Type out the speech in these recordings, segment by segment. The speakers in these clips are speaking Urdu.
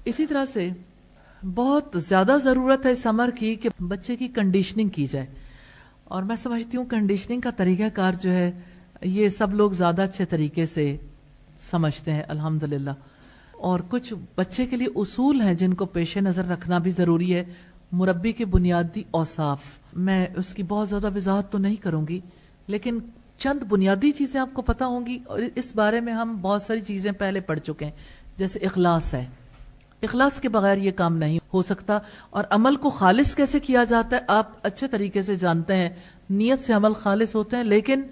اسی طرح سے بہت زیادہ ضرورت ہے اس امر کی کہ بچے کی کنڈیشننگ کی جائے، اور میں سمجھتی ہوں کنڈیشننگ کا طریقہ کار جو ہے یہ سب لوگ زیادہ اچھے طریقے سے سمجھتے ہیں الحمدللہ. اور کچھ بچے کے لیے اصول ہیں جن کو پیش نظر رکھنا بھی ضروری ہے. مربی کے بنیادی اوصاف، میں اس کی بہت زیادہ وضاحت تو نہیں کروں گی، لیکن چند بنیادی چیزیں آپ کو پتہ ہوں گی، اور اس بارے میں ہم بہت ساری چیزیں پہلے پڑھ چکے ہیں. جیسے اخلاص ہے، اخلاص کے بغیر یہ کام نہیں ہو سکتا. اور عمل کو خالص کیسے کیا جاتا ہے آپ اچھے طریقے سے جانتے ہیں. نیت سے عمل خالص ہوتے ہیں، لیکن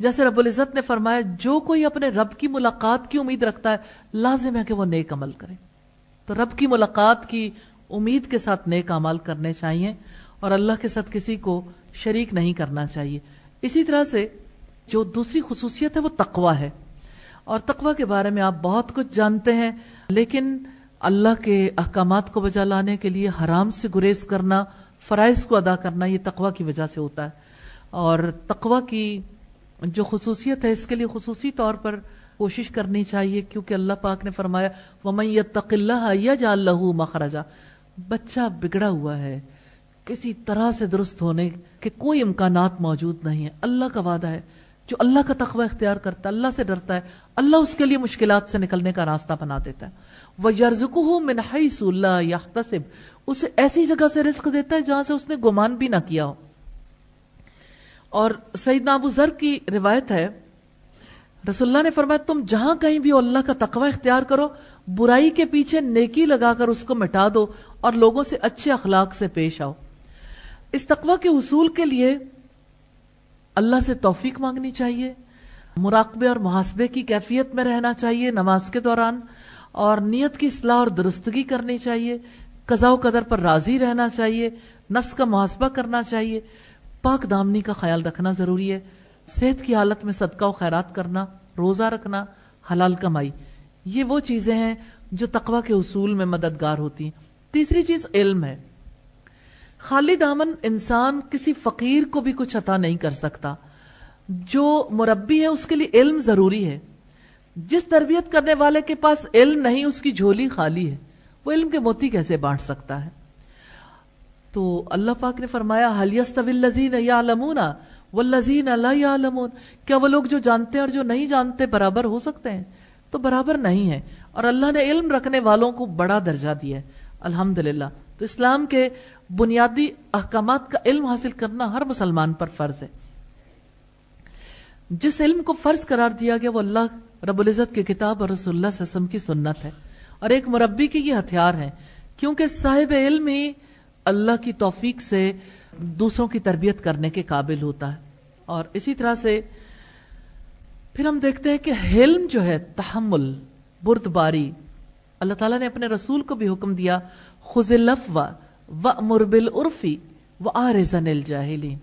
جیسے رب العزت نے فرمایا جو کوئی اپنے رب کی ملاقات کی امید رکھتا ہے لازم ہے کہ وہ نیک عمل کرے. تو رب کی ملاقات کی امید کے ساتھ نیک عمل کرنے چاہیے، اور اللہ کے ساتھ کسی کو شریک نہیں کرنا چاہیے. اسی طرح سے جو دوسری خصوصیت ہے وہ تقوی ہے، اور تقوی کے بارے میں آپ بہت کچھ جانتے ہیں، لیکن اللہ کے احکامات کو بجا لانے کے لیے حرام سے گریز کرنا، فرائض کو ادا کرنا، یہ تقوی کی وجہ سے ہوتا ہے. اور تقوی کی جو خصوصیت ہے اس کے لیے خصوصی طور پر کوشش کرنی چاہیے، کیونکہ اللہ پاک نے فرمایا وَمَن يَتَّقِ اللَّهَ يَجْعَل لَّهُ مَخْرَجًا. بچہ بگڑا ہوا ہے، کسی طرح سے درست ہونے کے کوئی امکانات موجود نہیں ہے. اللہ کا وعدہ ہے جو اللہ کا تقوی اختیار کرتا ہے، اللہ سے ڈرتا ہے، اللہ اس کے لیے مشکلات سے نکلنے کا راستہ بنا دیتا ہے. وَيَرْزُقُهُ مِنْ حَيْثُ لَا يَحْتَسِبُ. اسے ایسی جگہ سے رزق دیتا ہے جہاں سے اس نے گمان بھی نہ کیا ہو. اور سیدنا ابو ذر کی روایت ہے، رسول اللہ نے فرمایا تم جہاں کہیں بھی اللہ کا تقوی اختیار کرو، برائی کے پیچھے نیکی لگا کر اس کو مٹا دو اور لوگوں سے اچھے اخلاق سے پیش آؤ. اس تقوی کے حصول کے لیے اللہ سے توفیق مانگنی چاہیے، مراقبے اور محاسبے کی کیفیت میں رہنا چاہیے نماز کے دوران، اور نیت کی اصلاح اور درستگی کرنی چاہیے، قضاء و قدر پر راضی رہنا چاہیے، نفس کا محاسبہ کرنا چاہیے، پاک دامنی کا خیال رکھنا ضروری ہے، صحت کی حالت میں صدقہ و خیرات کرنا، روزہ رکھنا، حلال کمائی. یہ وہ چیزیں ہیں جو تقوی کے حصول میں مددگار ہوتی ہیں. تیسری چیز علم ہے. خالی دامن انسان کسی فقیر کو بھی کچھ عطا نہیں کر سکتا. جو مربی ہے اس کے لیے علم ضروری ہے. جس تربیت کرنے والے کے پاس علم نہیں، اس کی جھولی خالی ہے، وہ علم کے موتی کیسے بانٹ سکتا ہے؟ تو اللہ پاک نے فرمایا هل يستوي الذين يعلمون والذين لا يعلمون. کیا وہ لوگ جو جانتے ہیں اور جو نہیں جانتے برابر ہو سکتے ہیں؟ تو برابر نہیں ہے. اور اللہ نے علم رکھنے والوں کو بڑا درجہ دیا ہے الحمدللہ. تو اسلام کے بنیادی احکامات کا علم حاصل کرنا ہر مسلمان پر فرض ہے. جس علم کو فرض قرار دیا گیا وہ اللہ رب العزت کی کتاب اور رسول اللہ صلی اللہ علیہ وسلم کی سنت ہے، اور ایک مربی کی یہ ہتھیار ہے، کیونکہ صاحب علم ہی اللہ کی توفیق سے دوسروں کی تربیت کرنے کے قابل ہوتا ہے. اور اسی طرح سے پھر ہم دیکھتے ہیں کہ حلم جو ہے، تحمل، بردباری، اللہ تعالیٰ نے اپنے رسول کو بھی حکم دیا خذ العفو وأمر بالعرف وأعرض عن الجاہلین.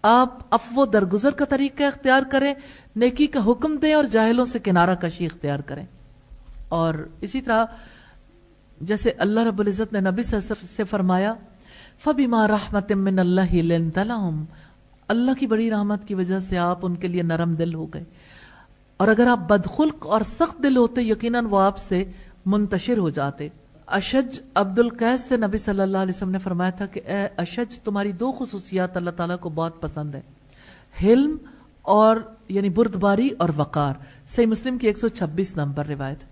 آپ عفو و درگزر کا طریقہ اختیار کریں، نیکی کا حکم دیں اور جاہلوں سے کنارہ کشی اختیار کریں. اور اسی طرح جیسے اللہ رب العزت نے نبی صلی اللہ علیہ وسلم سے فرمایا فَبِمَا رَحْمَةٍ مِّنَ اللَّهِ لِنْتَ لَهُمْ. اللہ کی بڑی رحمت کی وجہ سے آپ ان کے لیے نرم دل ہو گئے، اور اگر آپ بدخلق اور سخت دل ہوتے یقیناً وہ آپ سے منتشر ہو جاتے. اشج عبد القیس سے نبی صلی اللہ علیہ وسلم نے فرمایا تھا کہ اے اشج، تمہاری دو خصوصیات اللہ تعالیٰ کو بہت پسند ہے، حلم اور یعنی بردباری اور وقار. صحیح مسلم کی 126 نمبر روایت.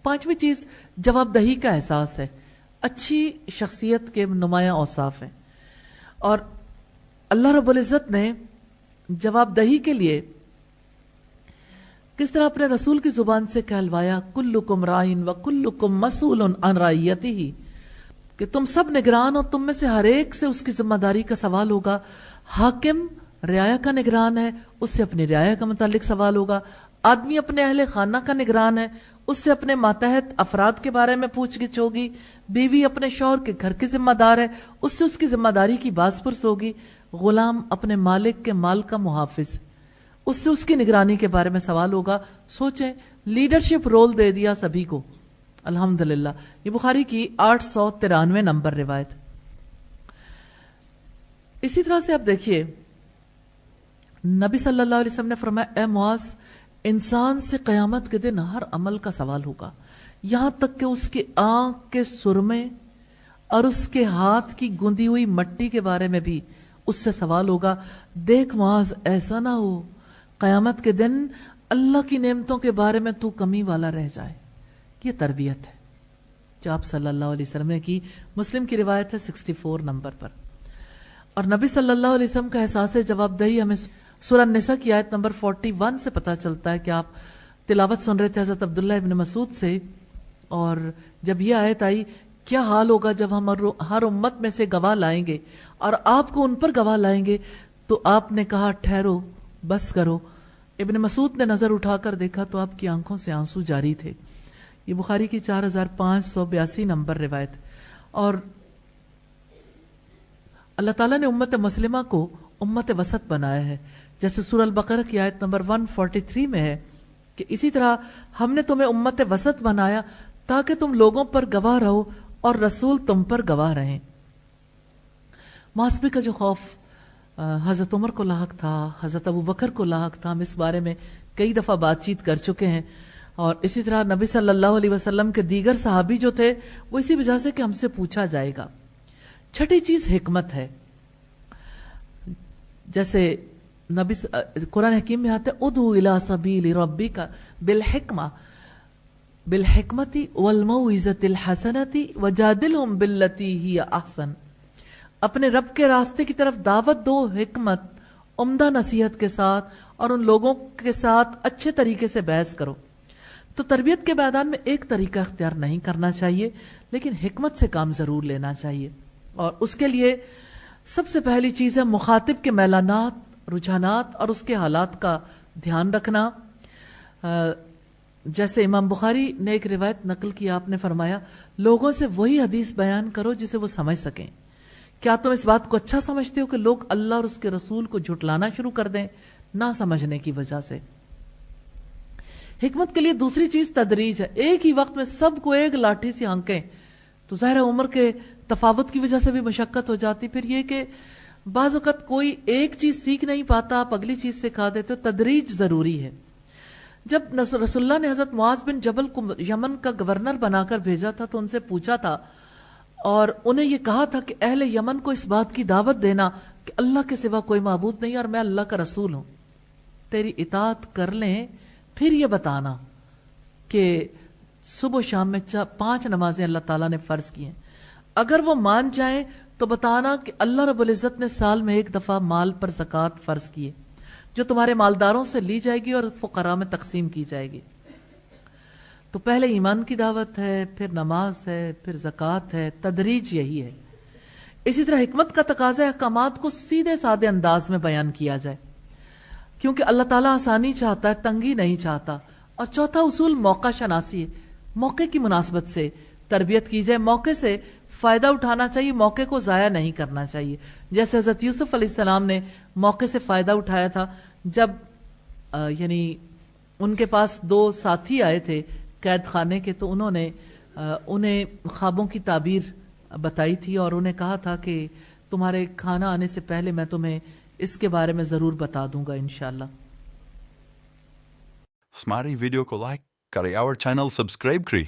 پانچویں چیز جواب دہی کا احساس ہے. اچھی شخصیت کے نمایاں اوصاف ہیں، اور اللہ رب العزت نے جواب دہی کے لیے کس طرح اپنے رسول کی زبان سے کہلوایا کلکم رائن و کلکم مسئول عن رعیتہ، کہ تم سب نگران ہو، تم میں سے ہر ایک سے اس کی ذمہ داری کا سوال ہوگا. حاکم رعایا کا نگران ہے، اس سے اپنی رعایا کا متعلق سوال ہوگا. آدمی اپنے اہل خانہ کا نگران ہے، اس سے اپنے ماتحت افراد کے بارے میں پوچھ گچھ ہوگی. بیوی اپنے شوہر کے گھر کی ذمہ دار ہے، اس سے اس کی ذمہ داری کی باز پرس ہوگی. غلام اپنے مالک کے مال کا محافظ ہے، اس سے اس کی نگرانی کے بارے میں سوال ہوگا. سوچیں، لیڈرشپ رول دے دیا سبھی کو الحمدللہ. یہ بخاری کی 893 نمبر روایت. اسی طرح سے آپ دیکھیے نبی صلی اللہ علیہ وسلم نے فرمایا اے معاذ، انسان سے قیامت کے دن ہر عمل کا سوال ہوگا. یہاں تک کہ اس کے آنکھ کے سرمے اور اس کے ہاتھ کی گندی ہوئی مٹی کے بارے میں بھی اس سے سوال ہوگا. دیکھ معاذ ایسا نہ ہو قیامت کے دن اللہ کی نعمتوں کے بارے میں تو کمی والا رہ جائے. یہ تربیت ہے جو آپ صلی اللہ علیہ وسلم نے کی. مسلم کی روایت ہے 64 نمبر پر. اور نبی صلی اللہ علیہ وسلم کا احساس جواب دہی ہمیں سورہ النساء کی آیت نمبر 41 سے پتہ چلتا ہے کہ آپ تلاوت سن رہے تھے حضرت عبداللہ ابن مسعود سے, اور جب یہ آیت آئی کیا حال ہوگا جب ہم ہر امت میں سے گواہ لائیں گے اور آپ کو ان پر گواہ لائیں گے, تو آپ نے کہا ٹھہرو بس کرو. ابن مسعود نے نظر اٹھا کر دیکھا تو آپ کی آنکھوں سے آنسو جاری تھے. یہ بخاری کی 4582 نمبر روایت. اور اللہ تعالیٰ نے امت مسلمہ کو امت وسط بنایا ہے, جیسے سورہ البقرہ کی آیت نمبر 143 میں ہے کہ اسی طرح ہم نے تمہیں امت وسط بنایا تاکہ تم لوگوں پر گواہ رہو اور رسول تم پر گواہ رہیں. محاسبے کا جو خوف حضرت عمر کو لاحق تھا, حضرت ابو بکر کو لاحق تھا, ہم اس بارے میں کئی دفعہ بات چیت کر چکے ہیں. اور اسی طرح نبی صلی اللہ علیہ وسلم کے دیگر صحابی جو تھے وہ اسی وجہ سے کہ ہم سے پوچھا جائے گا. چھٹی چیز حکمت ہے. جیسے نبی قرآن حکیم میں آتا ہے ادعو الی سبیل ربک بالحکمہ بالحکمت والموعظۃ الحسنۃ وجادلہم باللتی ہی احسن. اپنے رب کے راستے کی طرف دعوت دو حکمت, عمدہ نصیحت کے ساتھ, اور ان لوگوں کے ساتھ اچھے طریقے سے بحث کرو. تو تربیت کے میدان میں ایک طریقہ اختیار نہیں کرنا چاہیے, لیکن حکمت سے کام ضرور لینا چاہیے. اور اس کے لیے سب سے پہلی چیز ہے مخاطب کے میلانات, رجحانات اور اس کے حالات کا دھیان رکھنا. جیسے امام بخاری نے ایک روایت نقل کی, آپ نے فرمایا لوگوں سے وہی حدیث بیان کرو جسے وہ سمجھ سکیں. کیا تم اس بات کو اچھا سمجھتے ہو کہ لوگ اللہ اور اس کے رسول کو جھٹلانا شروع کر دیں نہ سمجھنے کی وجہ سے؟ حکمت کے لیے دوسری چیز تدریج ہے. ایک ہی وقت میں سب کو ایک لاٹھی سے ہانکیں تو ظاہر عمر کے تفاوت کی وجہ سے بھی مشقت ہو جاتی. پھر یہ کہ بعض اوقات کوئی ایک چیز سیکھ نہیں پاتا, آپ اگلی چیز سکھا دیتے ہو. تدریج ضروری ہے. جب رسول اللہ نے حضرت معاذ بن جبل کو یمن کا گورنر بنا کر بھیجا تھا تو ان سے پوچھا تھا اور انہیں یہ کہا تھا کہ اہل یمن کو اس بات کی دعوت دینا کہ اللہ کے سوا کوئی معبود نہیں اور میں اللہ کا رسول ہوں. تیری اطاعت کر لیں پھر یہ بتانا کہ صبح و شام میں 5 نمازیں اللہ تعالیٰ نے فرض کی ہیں. اگر وہ مان جائیں تو بتانا کہ اللہ رب العزت نے سال میں 1 دفعہ مال پر زکوٰۃ فرض کی ہے جو تمہارے مالداروں سے لی جائے گی اور فقراء میں تقسیم کی جائے گی. تو پہلے ایمان کی دعوت ہے, پھر نماز ہے, پھر زکوٰۃ ہے. تدریج یہی ہے. اسی طرح حکمت کا تقاضا ہے احکامات کو سیدھے سادے انداز میں بیان کیا جائے, کیونکہ اللہ تعالیٰ آسانی چاہتا ہے, تنگی نہیں چاہتا. اور چوتھا اصول موقع شناسی ہے. موقع کی مناسبت سے تربیت کی جائے, موقع سے فائدہ اٹھانا چاہیے, موقع کو ضائع نہیں کرنا چاہیے. جیسے حضرت یوسف علیہ السلام نے موقع سے فائدہ اٹھایا تھا جب یعنی ان کے پاس 2 ساتھی آئے تھے قید خانے کے, تو انہوں نے انہیں خوابوں کی تعبیر بتائی تھی اور انہیں کہا تھا کہ تمہارے کھانا آنے سے پہلے میں تمہیں اس کے بارے میں ضرور بتا دوں گا انشاءاللہ. ہماری ویڈیو کو لائک کریں اور چینل سبسکرائب کریں.